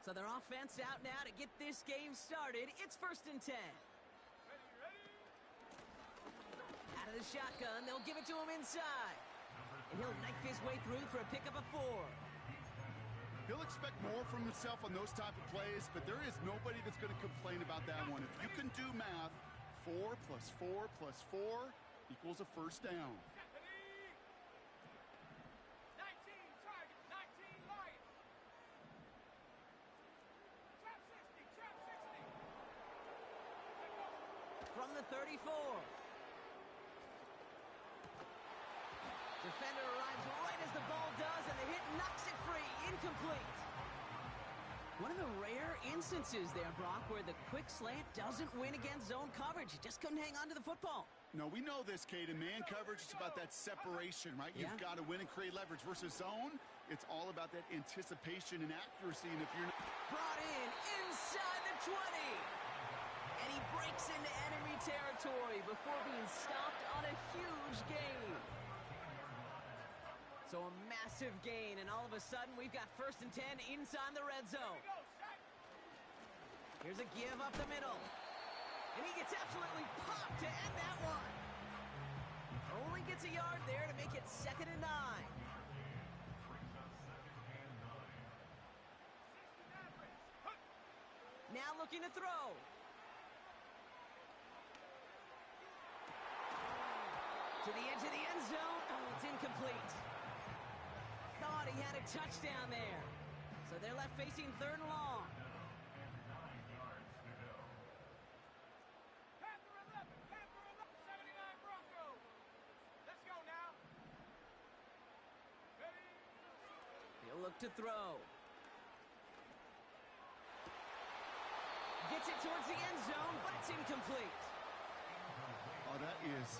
So their offense out now to get this game started. It's 1st and 10. Out of the shotgun, they'll give it to him inside. And he'll knife his way through for a pickup of 4. He'll expect more from himself on those type of plays, but there is nobody that's going to complain about that one. If you can do math, 4 plus 4 plus 4 equals a first down. 19 target, 19 Lions. Trap 60, trap 60. From the 34. Defender arrives right as the ball does, and the hit knocks it free. Incomplete. One of the rare instances there, Brock, where the quick slant doesn't win against zone coverage. He just couldn't hang on to the football. No, we know this, Kate. In man coverage, it's about that separation, right? Yeah. You've got to win and create leverage versus zone. It's all about that anticipation and accuracy. And if you're not... Brought in inside the 20. And he breaks into enemy territory before being stopped on a huge gain. So a massive gain, and all of a sudden, we've got 1st and 10 inside the red zone. Here's a give up the middle. And he gets absolutely popped to end that one. Only gets a yard there to make it 2nd and 9. Now looking to throw. To the edge of the end zone. Oh, it's incomplete. Thought he had a touchdown there. So they're left facing 3rd and long. Panther 11, 79 Broncos. Let's go now. Ready? He'll look to throw. Gets it towards the end zone, but it's incomplete. Oh, that is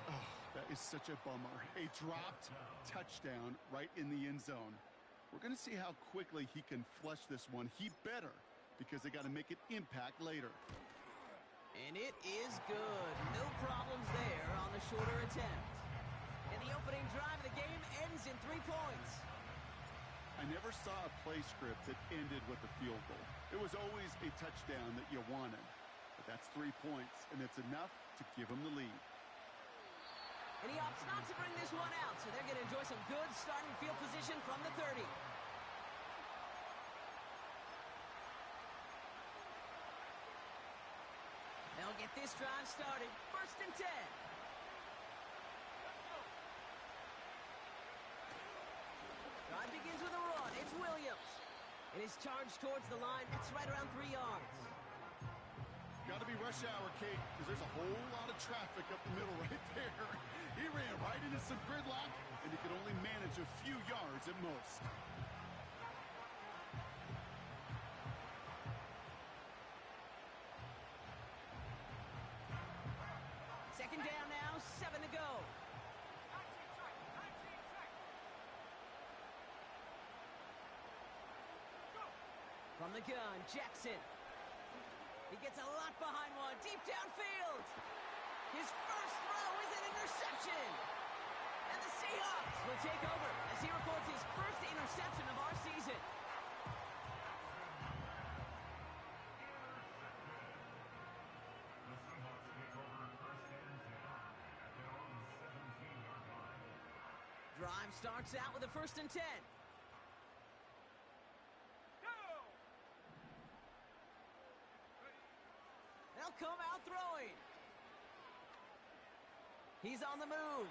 such a bummer. A dropped touchdown right in the end zone. We're going to see how quickly he can flush this one. He better, because they got to make an impact later. And it is good. No problems there on the shorter attempt. And the opening drive of the game ends in 3 points. I never saw a play script that ended with a field goal. It was always a touchdown that you wanted. But that's 3 points, and it's enough to give them the lead. And he opts not to bring this one out, so they're going to enjoy some good starting field position from the 30. They'll get this drive started. 1st and 10. Drive begins with a run. It's Williams. And his charge towards the line, that's right around 3 yards. Got to be rush hour, Kate, because there's a whole lot of traffic up the middle right there. He ran right into some gridlock, and he could only manage a few yards at most. Second down now, 7 to go. 19 seconds. Go. From the gun, Jackson. He gets a lot behind one, deep downfield. His first throw is an interception. And the Seahawks will take over as he records his first interception of our season. The Seahawks take over 1st and 10 at their own 17-yard line. Drive starts out with a 1st and 10. They'll come out throwing. He's on the move.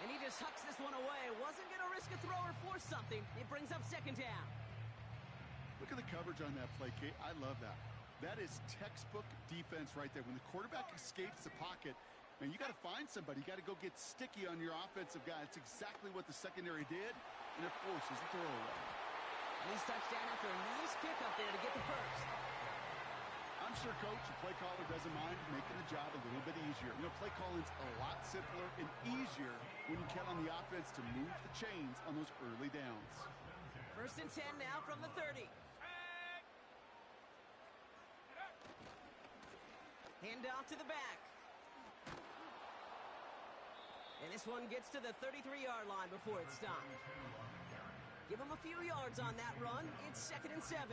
And he just hucks this one away. Wasn't going to risk a throw or force something. It brings up 2nd down. Look at the coverage on that play, Kate. I love that. That is textbook defense right there. When the quarterback escapes the pocket, man, you got to find somebody. You got to go get sticky on your offensive guy. It's exactly what the secondary did, and it forces the throwaway. And he's touchdown after a nice kick up there to get the first. I'm sure, Coach, the play caller doesn't mind making the job a little bit easier. You know, play calling's a lot simpler and easier when you count on the offense to move the chains on those early downs. 1st and 10 now from the 30. Hand off to the back. And this one gets to the 33-yard line before it's stopped. Give him a few yards on that run. It's 2nd and 7.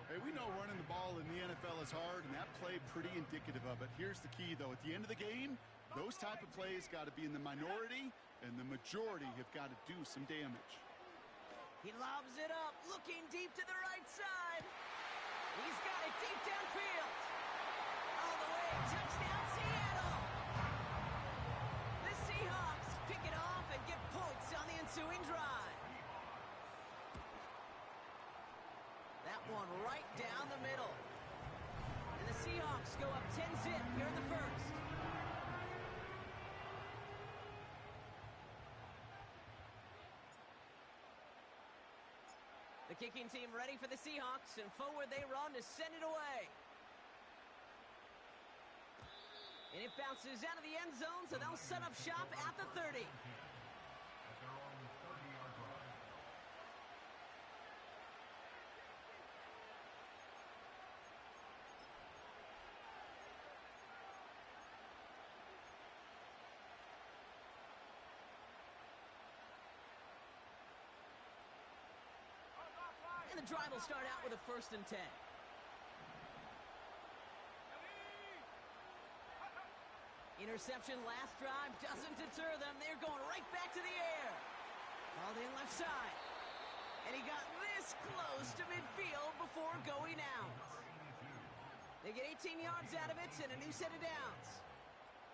Hey, we know running the ball in the NFL is hard, and that play pretty indicative of it. Here's the key, though. At the end of the game, those type of plays got to be in the minority, and the majority have got to do some damage. He lobs it up, looking deep to the right side. He's got it deep downfield. All the way, touchdown Seattle. The Seahawks pick it off and get points on the ensuing drive. That one right down the middle. And the Seahawks go up 10-zip here in the first. The kicking team ready for the Seahawks, and forward they run to send it away. And it bounces out of the end zone, so they'll set up shop at the 30. At their own 30-yard line. And the drive will start out with a 1st and 10. Interception last drive doesn't deter them. They're going right back to the air. Called in left side. And he got this close to midfield before going out. They get 18 yards out of it and a new set of downs.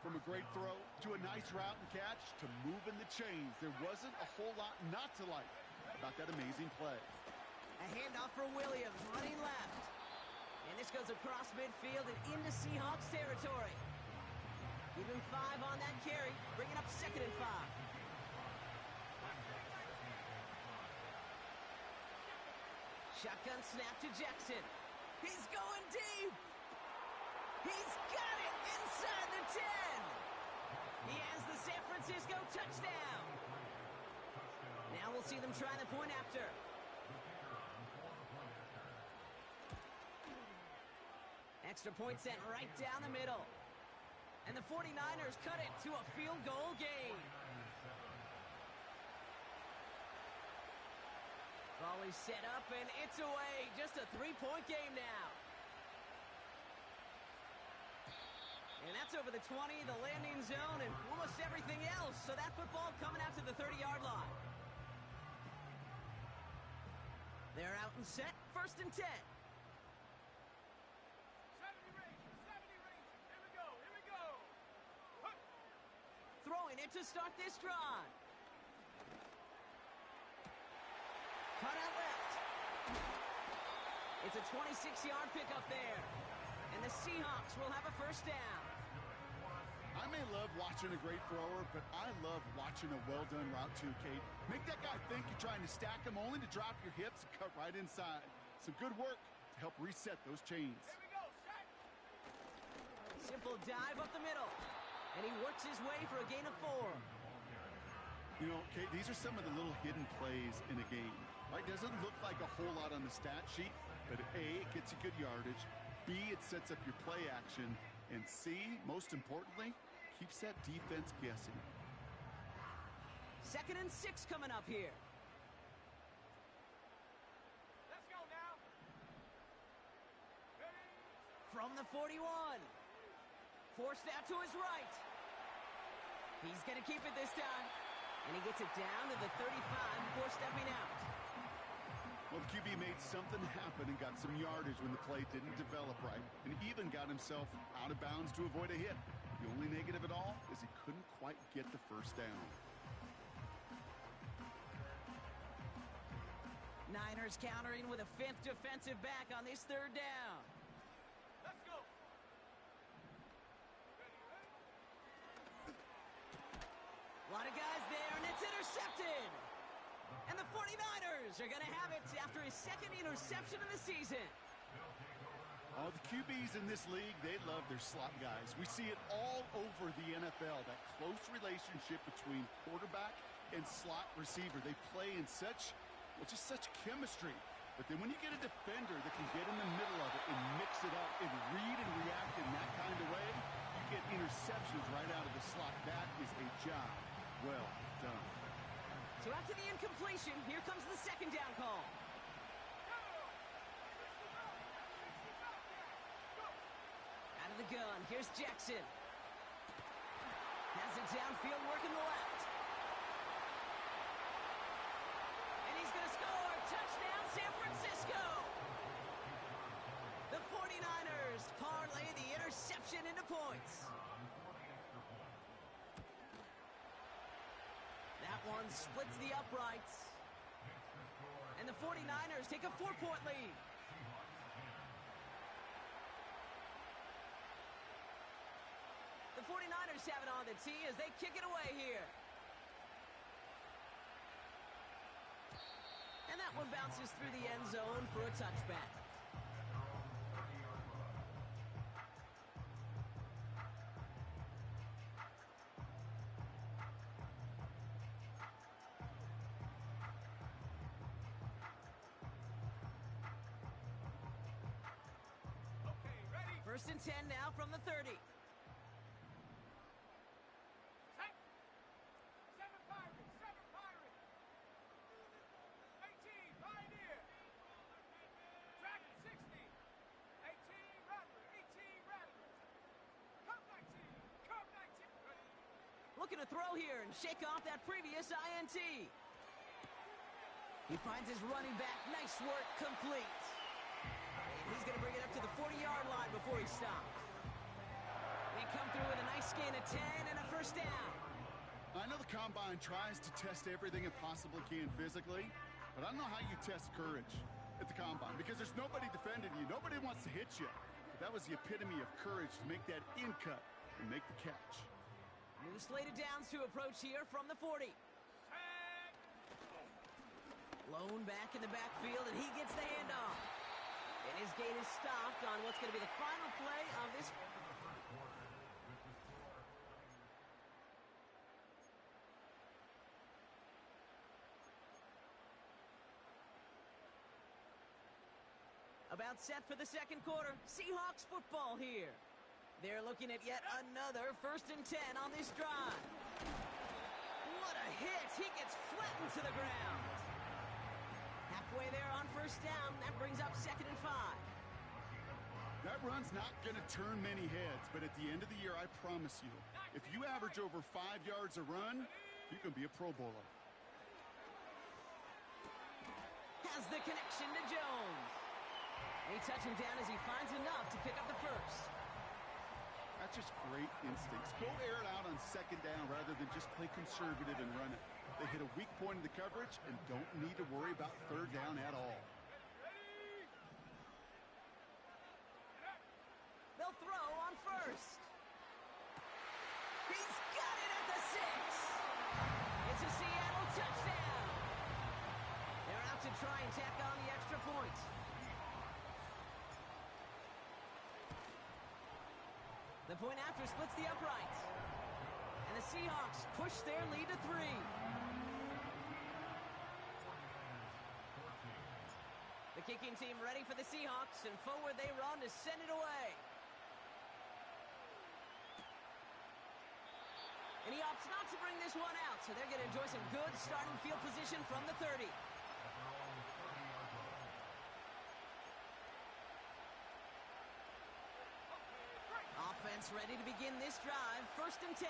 From a great throw to a nice route and catch to moving the chains, there wasn't a whole lot not to like about that amazing play. A handoff for Williams, running left. And this goes across midfield and into Seahawks territory. Give him 5 on that carry, bringing up 2nd and 5. Shotgun snap to Jackson. He's going deep. He's got it inside the 10. He has the San Francisco touchdown. Now we'll see them try the point after. Extra point sent right down the middle. And the 49ers cut it to a field goal game. Ball is set up and it's away. Just a 3-point game now. And that's over the 20, the landing zone, and almost everything else. So that football coming out to the 30-yard line. They're out and set. 1st and 10. 70 range. Here we go. Throwing it to start this drive. Cut out left. It's a 26-yard pickup there. And the Seahawks will have a 1st down. I may love watching a great thrower, but I love watching a well-done route too, Kate. Make that guy think you're trying to stack him only to drop your hips and cut right inside. Some good work to help reset those chains. Here we go. Set. Simple dive up the middle. And he works his way for a gain of 4. You know, Kate, these are some of the little hidden plays in a game. Right? Doesn't look like a whole lot on the stat sheet, but A, it gets you good yardage. B, it sets up your play action. And C, most importantly, keeps that defense guessing. 2nd and 6 coming up here. Let's go now. Ready. From the 41. Forced out to his right. He's going to keep it this time. And he gets it down to the 35 before stepping out. Well, the QB made something happen and got some yardage when the play didn't develop right, and even got himself out of bounds to avoid a hit. The only negative at all is he couldn't quite get the 1st down. Niners countering with a 5th defensive back on this 3rd down. Let's go. A lot of guys there, and it's intercepted. And the 49ers are going to have it after his 2nd interception of the season. Oh, the QBs in this league, they love their slot guys. We see it all over the NFL, that close relationship between quarterback and slot receiver. They play in such, well, just such chemistry. But then when you get a defender that can get in the middle of it and mix it up and read and react in that kind of way, you get interceptions right out of the slot. That is a job well done. So after the incompletion, here comes the 2nd down call. Here's Jackson. Has it downfield, working the left. And he's going to score. Touchdown, San Francisco. The 49ers parlay the interception into points. That one splits the uprights. And the 49ers take a 4-point lead. The 49ers have it on the tee as they kick it away here. And that one bounces through the end zone for a touchback. Okay, ready? First and 10 now from the 30. Set. Seven Pirates. 18 Pioneer. Dragon 60. 18 Rattler. 18 Rattlers. Cub 19. Cub 19. Ready? Looking to throw here and shake off that previous INT. He finds his running back. Nice work, complete. And he's going to bring it up to the 40-yard line before he stops. They come through with a nice gain of 10 and a first down. I know the Combine tries to test everything it possibly can physically, but I don't know how you test courage at the Combine because there's nobody defending you. Nobody wants to hit you. But that was the epitome of courage to make that in cut and make the catch. New slated downs to approach here from the 40. Lone back in the backfield, and he gets the handoff. And his gain is stopped on what's going to be the final play of this. About set for the second quarter. Seahawks football here. They're looking at yet another first and 10 on this drive. What a hit. He gets flattened to the ground. Halfway there on first down. That brings up second and 5. That run's not going to turn many heads, but at the end of the year, I promise you, if you average over 5 yards a run, you can be a Pro Bowler. Has the connection to Jones. They touch him down as he finds enough to pick up the first. That's just great instincts. Go air it out on second down rather than just play conservative and run it. They hit a weak point in the coverage and don't need to worry about third down at all. They'll throw on first. He's got it at the 6. It's a Seattle touchdown. They're out to try and tack on the extra point. The point after splits the uprights. And the Seahawks push their lead to 3. The kicking team ready for the Seahawks, and forward they run to send it away. And he opts not to bring this one out, so they're going to enjoy some good starting field position from the 30. Offense ready to begin this drive. First and 10.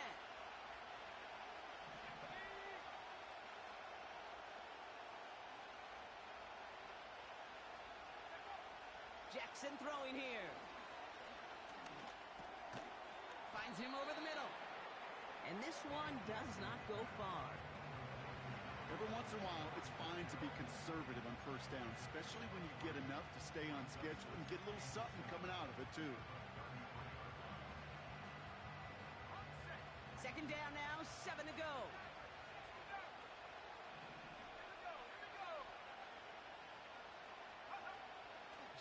Jackson throwing here. Finds him over the middle. And this one does not go far. Every once in a while, it's fine to be conservative on first down, especially when you get enough to stay on schedule and get a little something coming out of it, too. Second down now, 7 to go.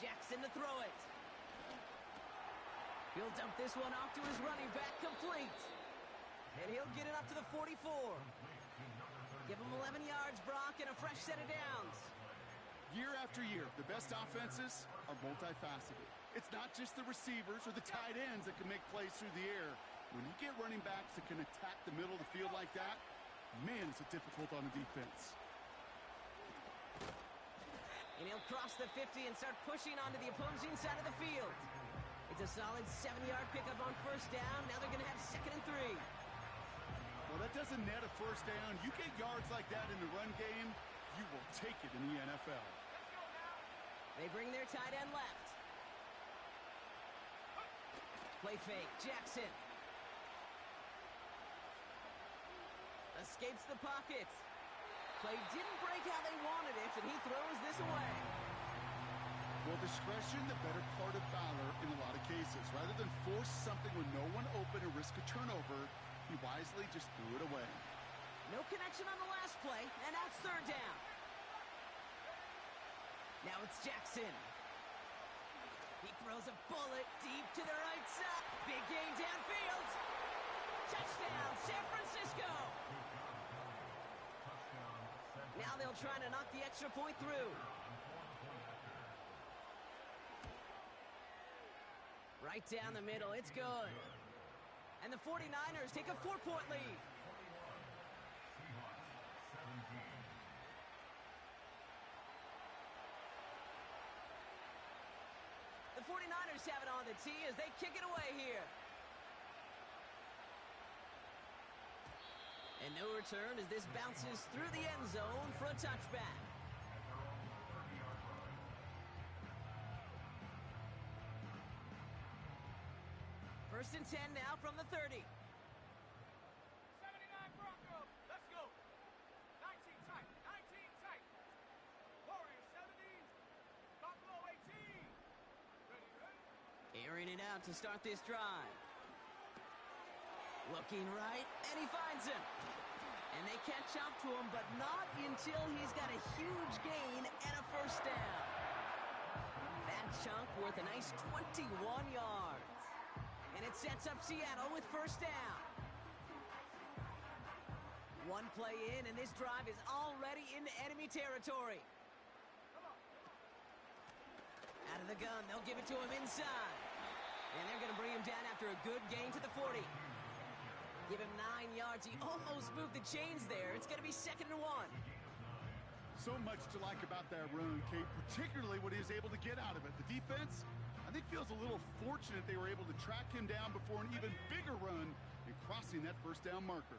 Jackson to throw it. He'll dump this one off to his running back, complete. And he'll get it up to the 44. Give him 11 yards, Brock, and a fresh set of downs. Year after year, the best offenses are multifaceted. It's not just the receivers or the tight ends that can make plays through the air. When you get running backs that can attack the middle of the field like that, man, is it difficult on the defense. And he'll cross the 50 and start pushing onto the opposing side of the field. It's a solid 7-yard pickup on first down. Now they're going to have 2nd and 3. Well, that doesn't net a first down. You get yards like that in the run game, you will take it in the NFL. They bring their tight end left. Play fake. Jackson. Escapes the pocket. Play didn't break how they wanted it, and he throws this away. Well, discretion, the better part of valor in a lot of cases. Rather than force something when no one open or risk a turnover, he wisely just threw it away. No connection on the last play, and that's 3rd down. Now it's Jackson. He throws a bullet deep to the right side. Big gain downfield. Touchdown, San Francisco. Now they'll try to knock the extra point through. Right down the middle, it's good. And the 49ers take a 4-point lead. The 49ers have it on the tee as they kick it away here. And no return as this bounces through the end zone for a touchback. First and 10 now from the 30. 79 Broncos. Let's go. 19 tight. 19 tight. Warriors 70. Buffalo 18. Ready. Airing it out to start this drive. Looking right, and he finds him. And they catch up to him, but not until he's got a huge gain and a first down. That chunk worth a nice 21 yards. And it sets up Seattle with first down. One play in, and this drive is already into enemy territory. Out of the gun, they'll give it to him inside. And they're going to bring him down after a good gain to the 40. Give him 9 yards. He almost moved the chains there. It's going to be 2nd and 1. So much to like about that run, Kate, particularly what he was able to get out of it. The defense, I think, feels a little fortunate they were able to track him down before an even bigger run and crossing that first down marker.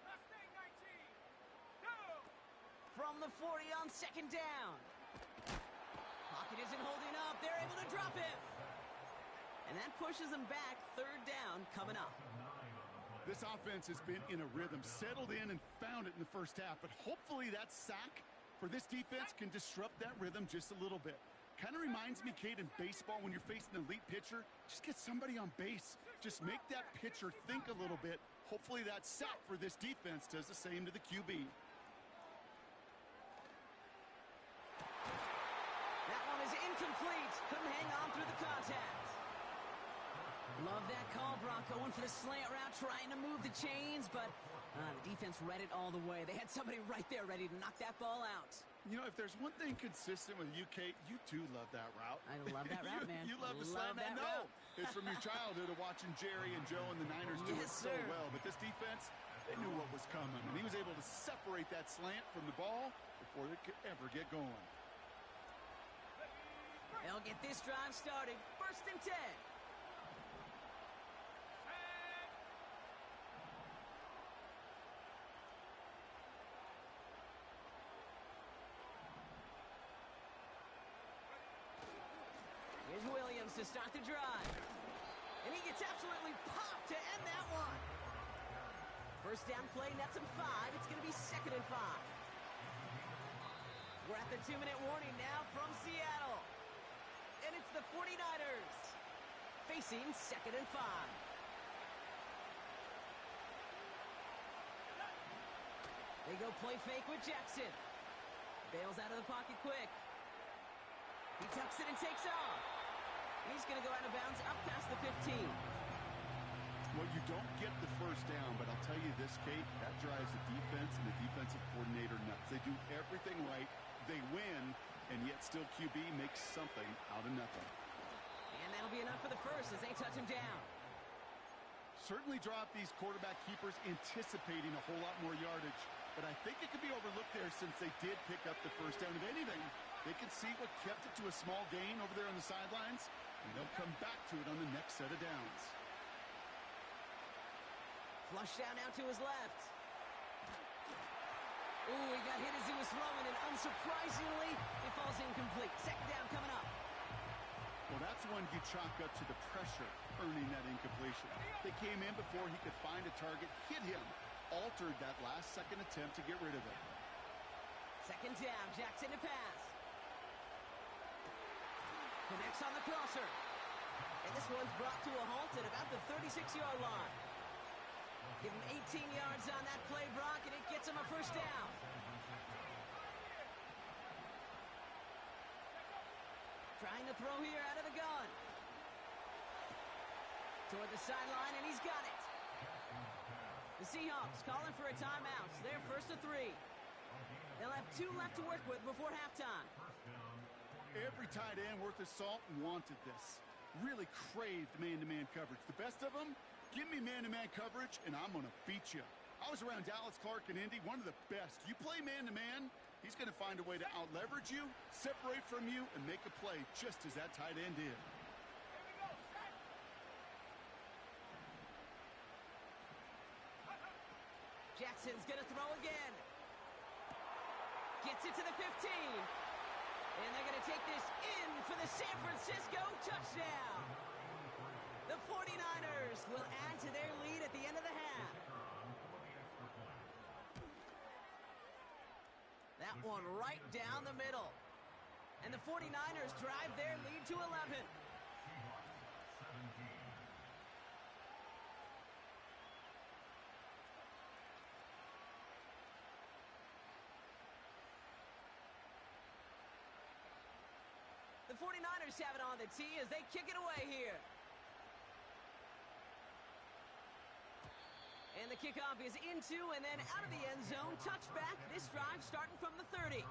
Last thing 19. Go. From the 40 on 2nd down. Pocket isn't holding up. They're able to drop him. And that pushes them back. 3rd down coming up. This offense has been in a rhythm, settled in and found it in the first half. But hopefully that sack for this defense can disrupt that rhythm just a little bit. Kind of reminds me, Kate, in baseball when you're facing an elite pitcher, just get somebody on base. Just make that pitcher think a little bit. Hopefully that sack for this defense does the same to the QB. That one is incomplete. Couldn't hang on through the contact. Love that call, Bronco. Going for the slant route, trying to move the chains, but the defense read it all the way. They had somebody right there ready to knock that ball out. You know, if there's one thing consistent with you, Kate, you too love that route. I love that route, man. You love the slant. I know. It's from your childhood of watching Jerry and Joe and the Niners do it so well. But this defense, they knew what was coming. And he was able to separate that slant from the ball before it could ever get going. They'll get this drive started. 1st and 10. Here's Williams to start the drive. And he gets absolutely popped to end that one. First down play, nets him 5. It's going to be 2nd and 5. We're at the 2-minute warning now from Seattle. And it's the 49ers facing 2nd and 5. They go play fake with Jackson. Bails out of the pocket quick. He tucks it and takes off. He's going to go out of bounds up past the 15. Well, you don't get the first down, but I'll tell you this, Kate, that drives the defense and the defensive coordinator nuts. They do everything right. They win, and yet still QB makes something out of nothing. And that'll be enough for the first as they touch him down. Certainly drop these quarterback keepers anticipating a whole lot more yardage, but I think it could be overlooked there since they did pick up the first down. If anything, they could see what kept it to a small gain over there on the sidelines. And they'll come back to it on the next set of downs. Flush down out to his left. Ooh, he got hit as he was throwing, and unsurprisingly, it falls incomplete. Second down coming up. Well, that's one you chalk up to the pressure earning that incompletion. They came in before he could find a target, hit him, altered that last second attempt to get rid of it. Second down, Jackson to pass. Connects on the crosser. And this one's brought to a halt at about the 36-yard line. Give him 18 yards on that play, Brock, and it gets him a first down. Trying to throw here out of the gun. Toward the sideline, and he's got it. The Seahawks calling for a timeout. They're first to 3. They'll have 2 left to work with before halftime. Every tight end worth his salt wanted this. Really craved man-to-man coverage. The best of them, give me man-to-man coverage, and I'm going to beat you. I was around Dallas Clark and Indy, one of the best. You play man-to-man, he's going to find a way to out-leverage you, separate from you, and make a play just as that tight end did. Jackson's going to throw again. Gets it to the 15. And they're going to take this in for the San Francisco touchdown. The 49ers will add to their lead at the end of the half. That one right down the middle. And the 49ers drive their lead to 11. The 49ers have it on the tee as they kick it away here. And the kickoff is into and then out of the end zone. Touchback. This drive starting from the 30.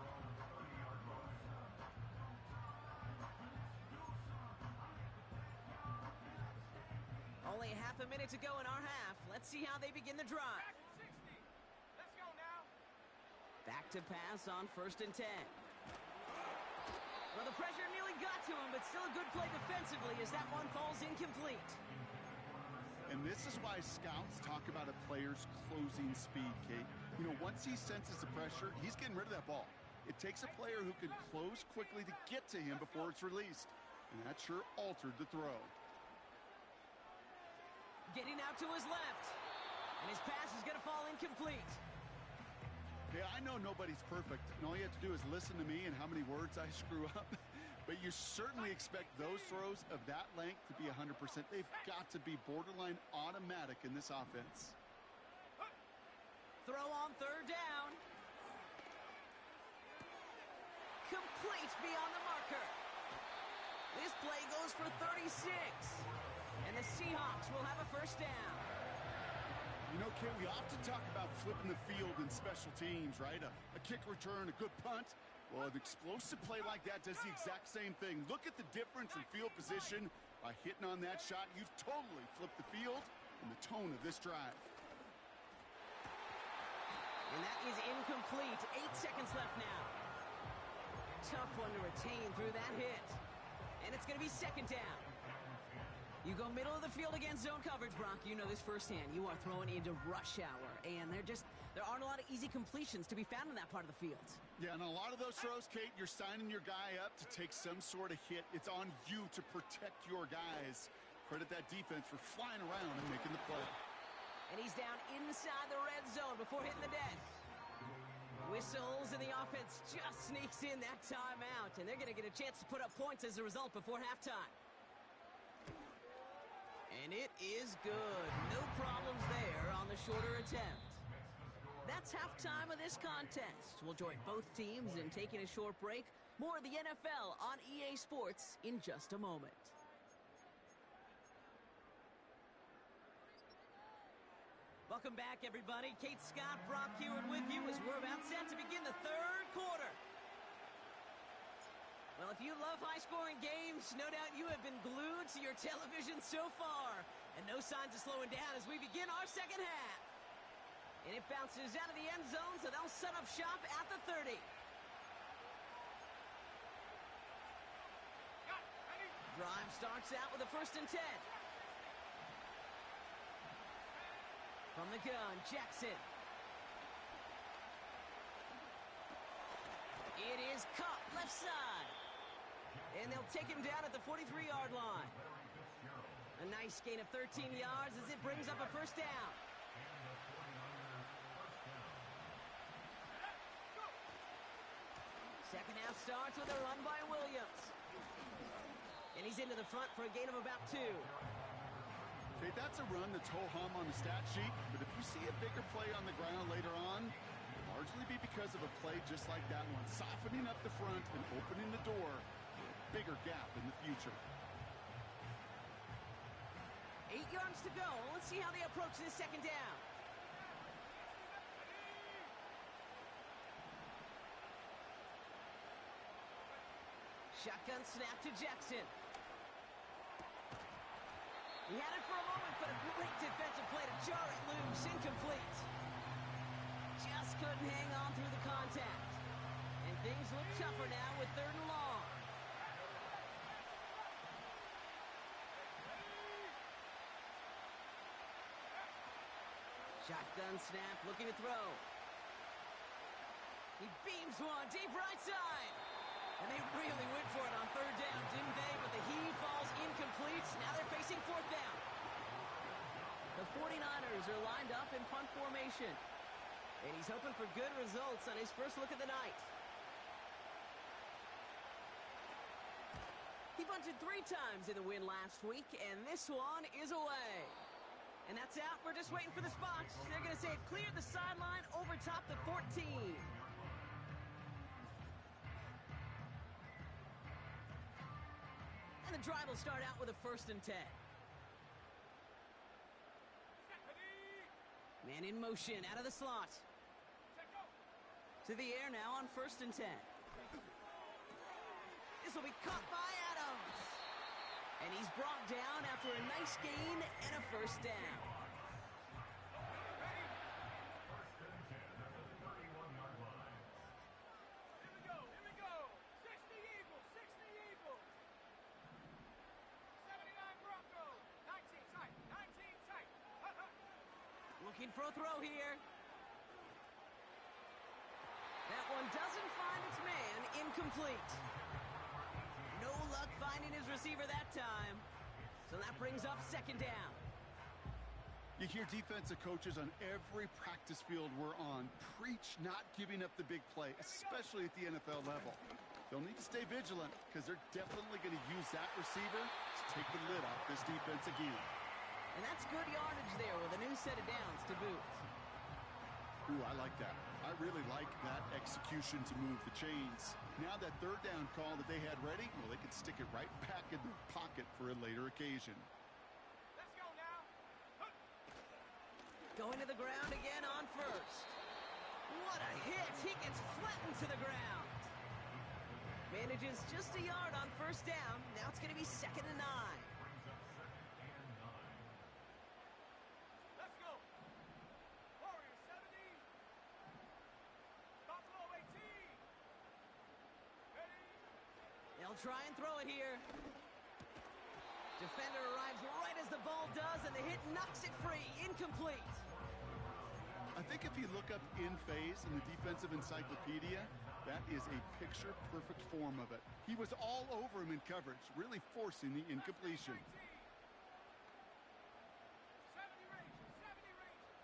Only half a minute to go in our half. Let's see how they begin the drive. Let's go now. Back to pass on 1st and 10. Well, the pressure nearly got to him, but still a good play defensively as that one falls incomplete. And this is why scouts talk about a player's closing speed, Kate. You know, once he senses the pressure, he's getting rid of that ball. It takes a player who can close quickly to get to him before it's released. And that sure altered the throw. Getting out to his left. And his pass is going to fall incomplete. Hey, I know nobody's perfect, and all you have to do is listen to me and how many words I screw up. But you certainly expect those throws of that length to be 100%. They've got to be borderline automatic in this offense. Throw on 3rd down. Complete beyond the marker. This play goes for 36. And the Seahawks will have a first down. You know, Kate, we often talk about flipping the field in special teams, right? A kick return, a good punt. Well, an explosive play like that does the exact same thing. Look at the difference in field position. By hitting on that shot, you've totally flipped the field and the tone of this drive. And that is incomplete. 8 seconds left now. Tough one to retain through that hit. And it's going to be 2nd down. You go middle of the field against zone coverage, Brock. You know this firsthand. You are throwing into rush hour, and there aren't a lot of easy completions to be found in that part of the field. Yeah, and a lot of those throws, Kate, you're signing your guy up to take some sort of hit. It's on you to protect your guys. Credit that defense for flying around and making the play. And he's down inside the red zone before hitting the deck. Whistles, and the offense just sneaks in that timeout, and they're going to get a chance to put up points as a result before halftime. And it is good. No problems there on the shorter attempt. That's halftime of this contest. We'll join both teams in taking a short break. More of the NFL on EA Sports in just a moment. Welcome back, everybody. Kate Scott, Brock Hewitt with you as we're about set to begin the 3rd quarter. Well, if you love high-scoring games, no doubt you have been glued to your television so far. And no signs of slowing down as we begin our 2nd half. And it bounces out of the end zone, so they'll set up shop at the 30. Drive starts out with a 1st and 10. From the gun, Jackson. It is caught left side. And they'll take him down at the 43-yard line. A nice gain of 13 yards as it brings up a 1st down. Second half starts with a run by Williams. And he's into the front for a gain of about 2. Okay, that's a run that's ho-hum on the stat sheet, but if you see a bigger play on the ground later on, it'll largely be because of a play just like that one, softening up the front and opening the door for a bigger gap in the future. 8 yards to go. Let's see how they approach this 2nd down. Shotgun snap to Jackson. He had it for a moment, but a great defensive play to jar it loose. Incomplete. Just couldn't hang on through the contact. And things look tougher now with 3rd and long. Shotgun snap, looking to throw. He beams one deep right side. And they really went for it on 3rd down, didn't they? But the heave falls incomplete. Now they're facing 4th down. The 49ers are lined up in punt formation. And he's hoping for good results on his first look of the night. He punted 3 times in the win last week, and this one is away. And that's out. We're just waiting for the spots. They're going to say it cleared the sideline over top the 14. And the drive will start out with a 1st and 10. Man in motion out of the slot. To the air now on 1st and 10. This will be caught by Adams. And he's brought down after a nice gain and a 1st down. Here we go. 60 Eagles, 60 Eagles. 79 Broncos. 19 tight, 19 tight. Looking for a throw here. That one doesn't find its man. Incomplete. No luck finding his receiver that time. So that brings up 2nd down. You hear defensive coaches on every practice field we're on preach not giving up the big play, especially at the NFL level. They'll need to stay vigilant because they're definitely going to use that receiver to take the lid off this defense again. And that's good yardage there with a new set of downs to boot. Ooh, I like that. I really like that execution to move the chains. Now that 3rd down call that they had ready, well, they could stick it right back in their pocket for a later occasion. Let's go now. Going to the ground again on 1st. What a hit. He gets flattened to the ground. Manages just a yard on 1st down. Now it's going to be 2nd and 9. Let's go. Warriors 70. Buffalo 18. Ready? They'll try and throw it here. Defender arrives right as the ball does, and the hit knocks it free. Incomplete. I think if you look up in phase in the defensive encyclopedia, that is a picture-perfect form of it. He was all over him in coverage, really forcing the incompletion. 70 Rangers, 70 Rangers.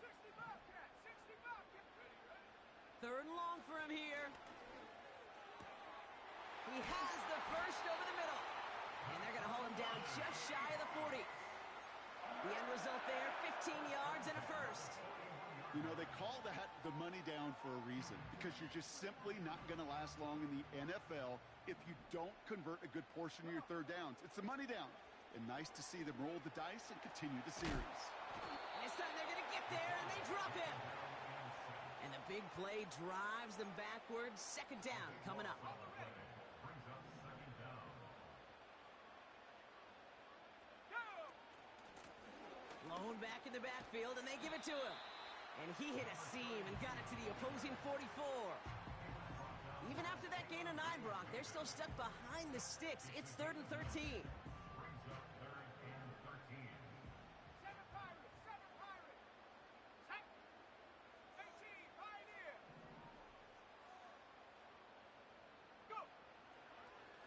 60 Bobcats, 60 Bobcats. Ready. 3rd and long for him here. He has the first over the middle. And they're going to hold him down just shy of the 40. The end result there, 15 yards and a 1st. You know, they call that the money down for a reason, because you're just simply not going to last long in the NFL if you don't convert a good portion of your 3rd downs. It's the money down. And nice to see them roll the dice and continue the series. And this time they're going to get there, and they drop him. And the big play drives them backwards. 2nd down coming up. Blown back in the backfield, and they give it to him. And he hit a seam and got it to the opposing 44. Even after that gain of 9, Brock, they're still stuck behind the sticks. It's 3rd and 13. Brings up 3rd and 13. Seven Pirates, seven Pirates. Set. 18, Pioneer. Go.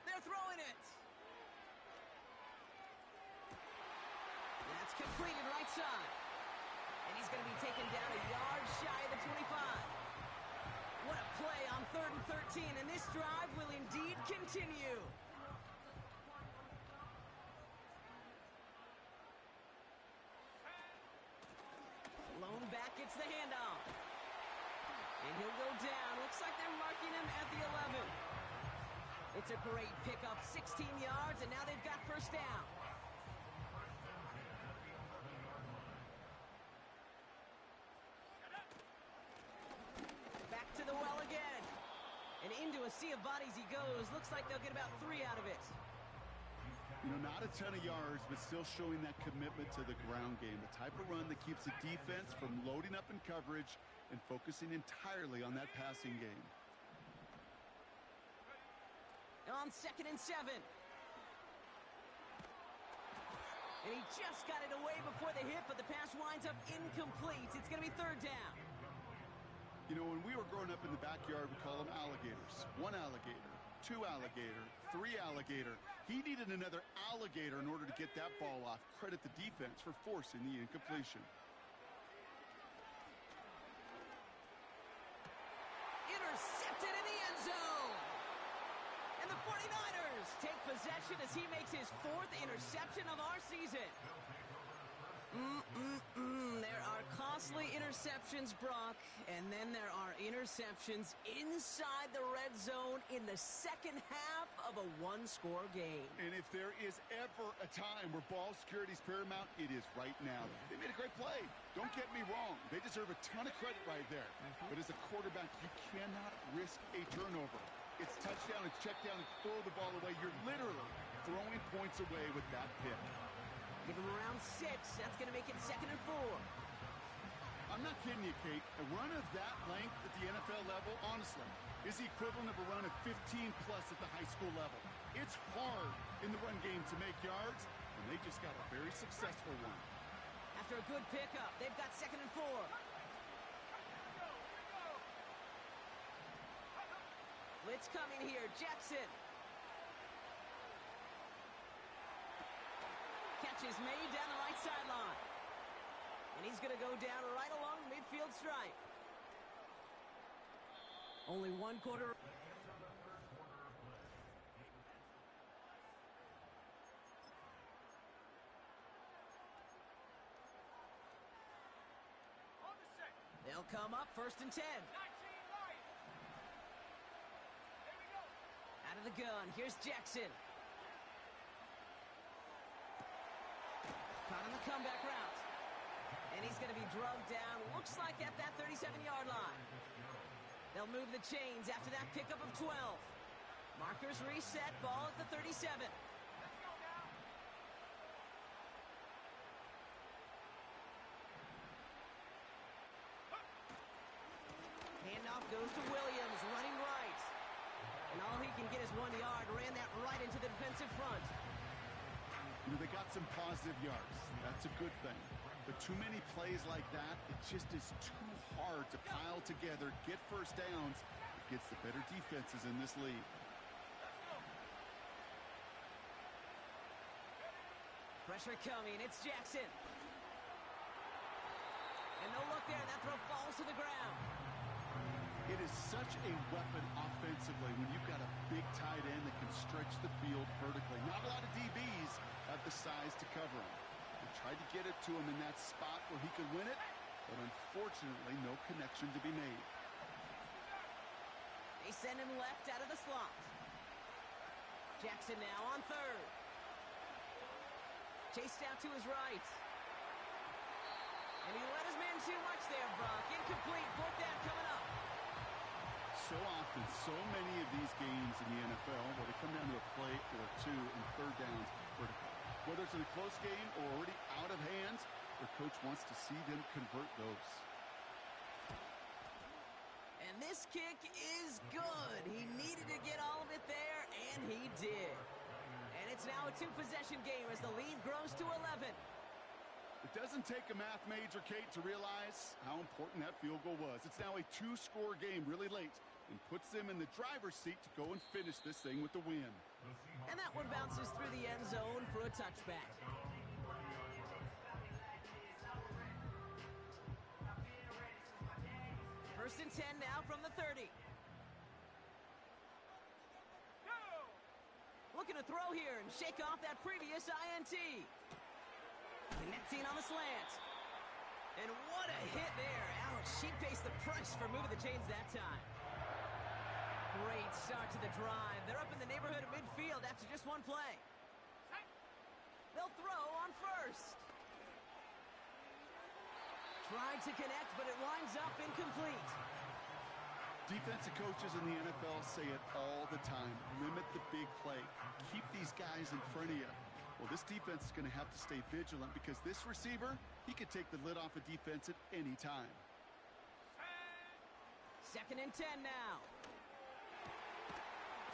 They're throwing it. That's completed right side. And he's going to be taken down a yard shy of the 25. What a play on 3rd and 13, and this drive will indeed continue. Lone back gets the handoff. And he'll go down. Looks like they're marking him at the 11. It's a great pickup, 16 yards, and now they've got first down. Back to the well again. And into a sea of bodies he goes. Looks like they'll get about 3 out of it. You know, not a ton of yards, but still showing that commitment to the ground game. The type of run that keeps the defense from loading up in coverage and focusing entirely on that passing game. On 2nd and 7. And he just got it away before the hit, but the pass winds up incomplete. It's going to be 3rd down. You know, when we were growing up in the backyard, we call them alligators. 1 alligator, 2 alligator, 3 alligator. He needed another alligator in order to get that ball off. Credit the defense for forcing the incompletion. Intercepted in the end zone. And the 49ers take possession as he makes his 4th interception of our season. There are costly interceptions, Brock, and then there are interceptions inside the red zone in the second half of a 1-score game. And if there is ever a time where ball security is paramount, it is right now. They made a great play. Don't get me wrong. They deserve a ton of credit right there. But as a quarterback, you cannot risk a turnover. It's touchdown, it's check down, it's throw the ball away. You're literally throwing points away with that pick. Give him around 6. That's going to make it 2nd and 4. I'm not kidding you, Kate. A run of that length at the NFL level, honestly, is the equivalent of a run of 15-plus at the high school level. It's hard in the run game to make yards, and they just got a very successful one. After a good pickup, they've got 2nd and 4. Blitz coming here. Jackson. Catch is made down the right sideline. And he's going to go down right along the midfield stripe. Only 1 quarter. On the set. They'll come up 1st and 10. 19 Lions. There we go. Out of the gun. Here's Jackson. Caught on the comeback route. And he's going to be drugged down, looks like at that 37-yard line. They'll move the chains after that pickup of 12. Markers reset, ball at the 37. Let's go now. Handoff goes to Williams, running right. And all he can get is 1 yard, ran that right into the defensive front. You know, they got some positive yards. That's a good thing. But too many plays like that, it just is too hard to pile together, get first downs. It gets the better defenses in this league. Pressure coming, it's Jackson. And no look there, that throw falls to the ground. It is such a weapon offensively when you've got a big tight end that can stretch the field vertically. Not a lot of DBs have the size to cover him. They tried to get it to him in that spot where he could win it, but unfortunately no connection to be made. They send him left out of the slot. Jackson now on 3rd. Chased out to his right. And he let his man too much there, Brock. Incomplete, 4th down coming up. So often, so many of these games in the NFL where they come down to a play or 2 and 3rd downs vertical. Whether it's in a close game or already out of hands, the coach wants to see them convert those. And this kick is good. He needed to get all of it there, and he did. And it's now a two-possession game as the lead grows to 11. It doesn't take a math major, Kate, to realize how important that field goal was. It's now a two-score game really late and puts them in the driver's seat to go and finish this thing with the win. And that one bounces through the end zone for a touchback. First and 10 now from the 30. Looking to throw here and shake off that previous INT. Connecting on the slant. And what a hit there. Ouch, she pays the price for moving the chains that time. Great start to the drive. They're up in the neighborhood of midfield after just one play. They'll throw on first. Tried to connect, but it winds up incomplete. Defensive coaches in the NFL say it all the time. Limit the big play. Keep these guys in front of you. Well, this defense is going to have to stay vigilant because this receiver, he could take the lid off a defense at any time. Second and 10 now.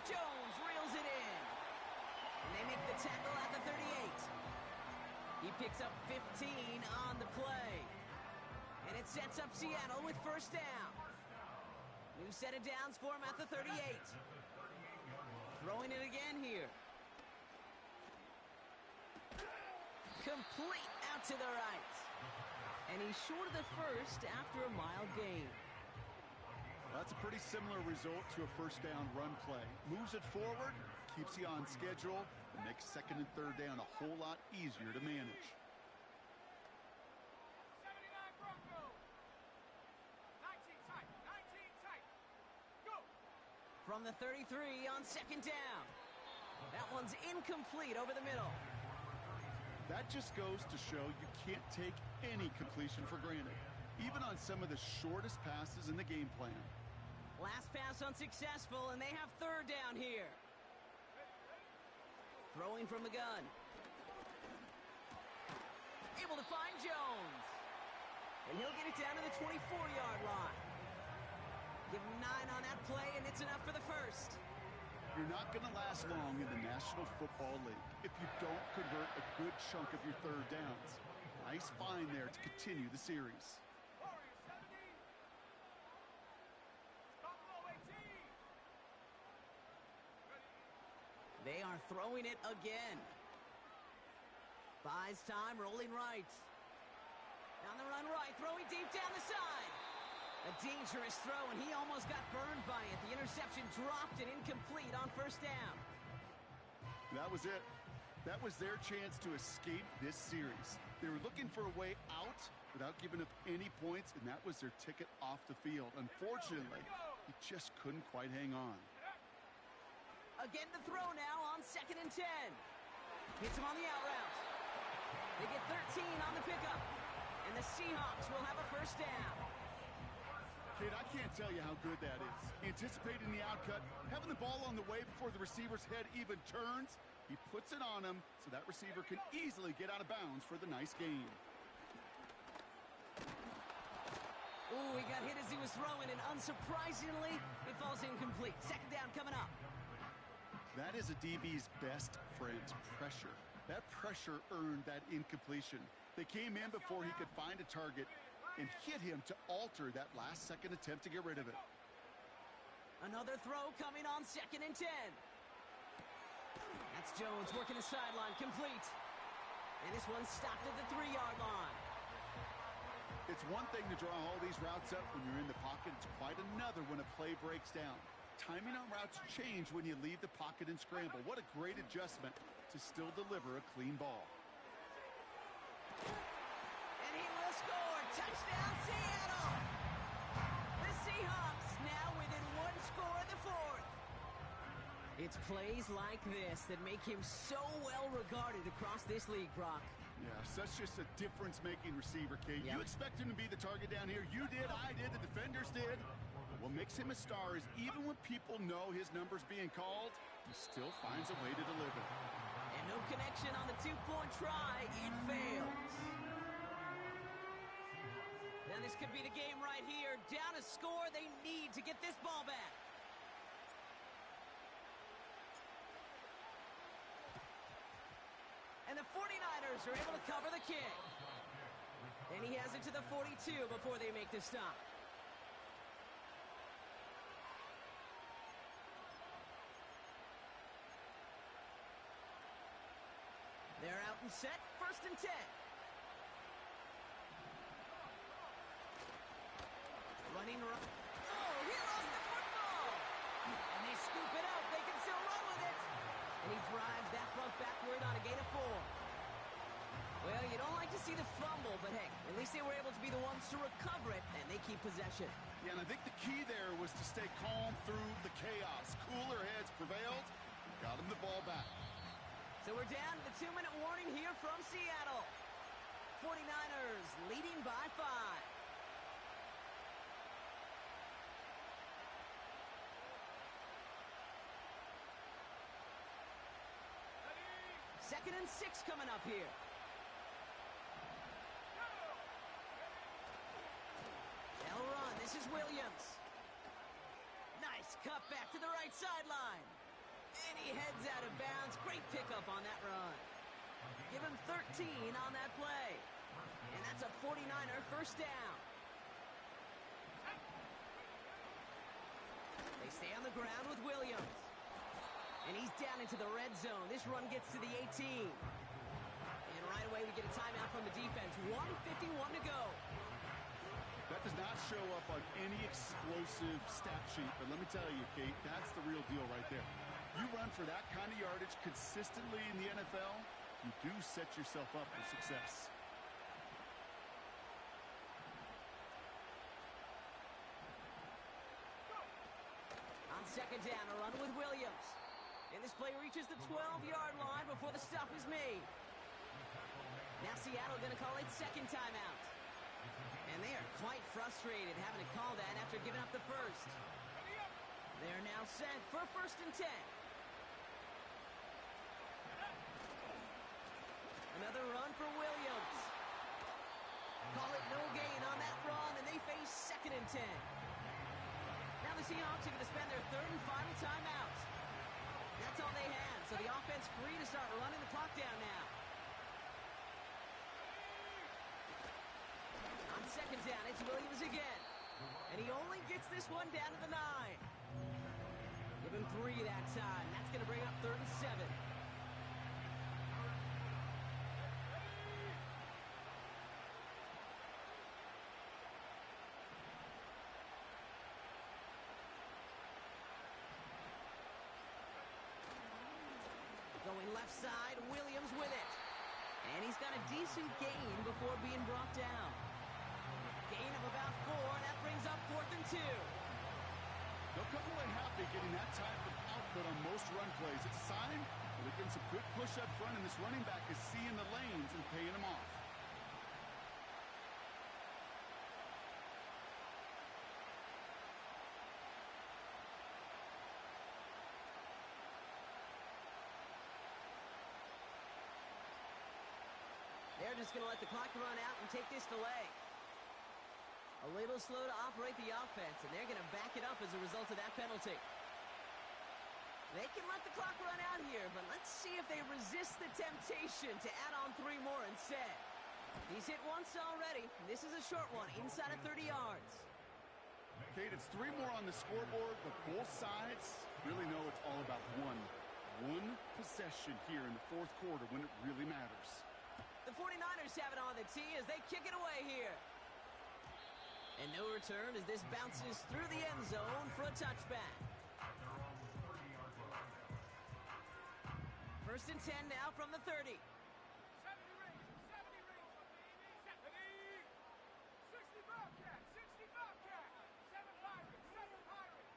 Jones reels it in. And they make the tackle at the 38. He picks up 15 on the play. And it sets up Seattle with first down. New set of downs for him at the 38. Throwing it again here. Complete out to the right. And he's short of the first after a mild gain. That's a pretty similar result to a first down run play. Moves it forward, keeps you on schedule, and makes second and third down a whole lot easier to manage. 79 Broncos. 19 tight. 19 tight. Go. From the 33 on second down. That one's incomplete over the middle. That just goes to show you can't take any completion for granted, even on some of the shortest passes in the game plan. Last pass unsuccessful, and they have third down here. Throwing from the gun. Able to find Jones. And he'll get it down to the 24-yard line. Give him 9 on that play, and it's enough for the first. You're not going to last long in the National Football League if you don't convert a good chunk of your third downs. Nice find there to continue the series. Warriors 70. Buffalo 18. They are throwing it again. Buys time, rolling right. On the run right, throwing deep down the side. A dangerous throw, and he almost got burned by it. The interception dropped and incomplete on first down. That was it. That was their chance to escape this series. They were looking for a way out without giving up any points, and that was their ticket off the field. Unfortunately, he just couldn't quite hang on. Again the throw now on second and 10. Hits him on the out route. They get 13 on the pickup, and the Seahawks will have a first down. Kid, I can't tell you how good that is. Anticipating the outcut, having the ball on the way before the receiver's head even turns, he puts it on him so that receiver can easily get out of bounds for the nice gain. Ooh, he got hit as he was throwing, and unsurprisingly, it falls incomplete. Second down coming up. That is a DB's best friend, pressure. That pressure earned that incompletion. They came in before he could find a target and hit him to alter that last-second attempt to get rid of it. Another throw coming on second and 10. That's Jones working the sideline, complete. And this one's stopped at the 3-yard line. It's one thing to draw all these routes up when you're in the pocket. It's quite another when a play breaks down. Timing on routes change when you leave the pocket and scramble. What a great adjustment to still deliver a clean ball. And he will score. Touchdown, Seattle! The Seahawks now within one score of the fourth. It's plays like this that make him so well regarded across this league, Brock. Yeah, such just a difference-making receiver, Kate. Yep. You expect him to be the target down here. You did, I did, the defenders did. What makes him a star is even when people know his number's being called, he still finds a way to deliver. And no connection on the two-point try. It fails. And And this could be the game right here. Down a score, they need to get this ball back. And the 49ers are able to cover the kick. And he has it to the 42 before they make the stop. They're out and set, 1st and 10. Running right. Oh, he lost the football! And they scoop it up. They can still run with it. And he drives that front backward on a gain of 4. Well, you don't like to see the fumble, but hey, at least they were able to be the ones to recover it, and they keep possession. Yeah, and I think the key there was to stay calm through the chaos. Cooler heads prevailed. Got him the ball back. So we're down to the 2-minute warning here from Seattle. 49ers leading by 5. Second and 6 coming up here. They'll run. This is Williams. Nice cut back to the right sideline. And he heads out of bounds. Great pickup on that run. Give him 13 on that play. And that's a 49er first down. They stay on the ground with Williams. And he's down into the red zone. This run gets to the 18. And right away we get a timeout from the defense. 1:51 to go. That does not show up on any explosive stat sheet, but let me tell you, Kate, that's the real deal right there. You run for that kind of yardage consistently in the NFL, you do set yourself up for success. On second down, a run with Williams. And this play reaches the 12-yard line before the stop is made. Now Seattle going to call it second timeout. And they are quite frustrated having to call that after giving up the first. They're now set for 1st and 10. Another run for Williams. Call it no gain on that run, and they face 2nd and 10. Now the Seahawks are going to spend their 3rd and final timeout. That's all they had, so the offense free to start running the clock down now. On second down, it's Williams again. And he only gets this one down to the 9. Give him 3 that time. That's going to bring up 3rd and 7. Going left side, Williams with it. And he's got a decent gain before being brought down. Gain of about 4, and that brings up 4th and 2. They'll come away happy getting that type of output on most run plays. It's a sign that they're getting some good push up front, and this running back is seeing the lanes and paying them off. They're just going to let the clock run out and take this delay. A little slow to operate the offense, and they're going to back it up as a result of that penalty. They can let the clock run out here, but let's see if they resist the temptation to add on 3 more instead. He's hit once already. This is a short one, inside of 30 yards. Kate, it's 3 more on the scoreboard, but both sides really know it's all about one possession here in the 4th quarter when it really matters. The 49ers have it on the tee as they kick it away here. And no return as this bounces through the end zone for a touchback. 1st and 10 now from the 30. 70 rings, 60 Bobcats, 60 Bobcats, 7 Pirates, 7 Pirates.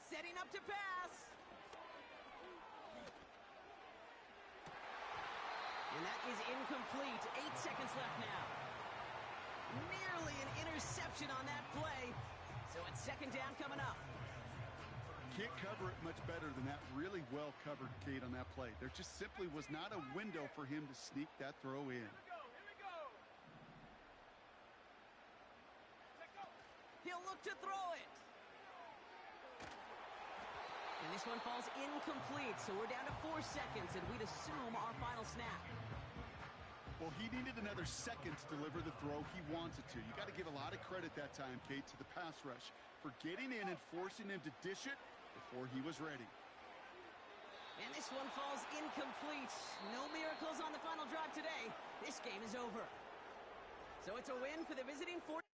Setting up to pass. And that is incomplete. 8 seconds left now. Nearly an interception on that play. So it's 2nd down coming up. Can't cover it much better than that. Really well covered, Kate, on that play. There just simply was not a window for him to sneak that throw in. Here we go. look to throw it. And this one falls incomplete, so we're down to 4 seconds, and we'd assume our final snap. Well, he needed another second to deliver the throw he wanted to. You got to give a lot of credit that time, Kate, to the pass rush for getting in and forcing him to dish it before he was ready. And this one falls incomplete. No miracles on the final drive today. This game is over. So it's a win for the visiting 40.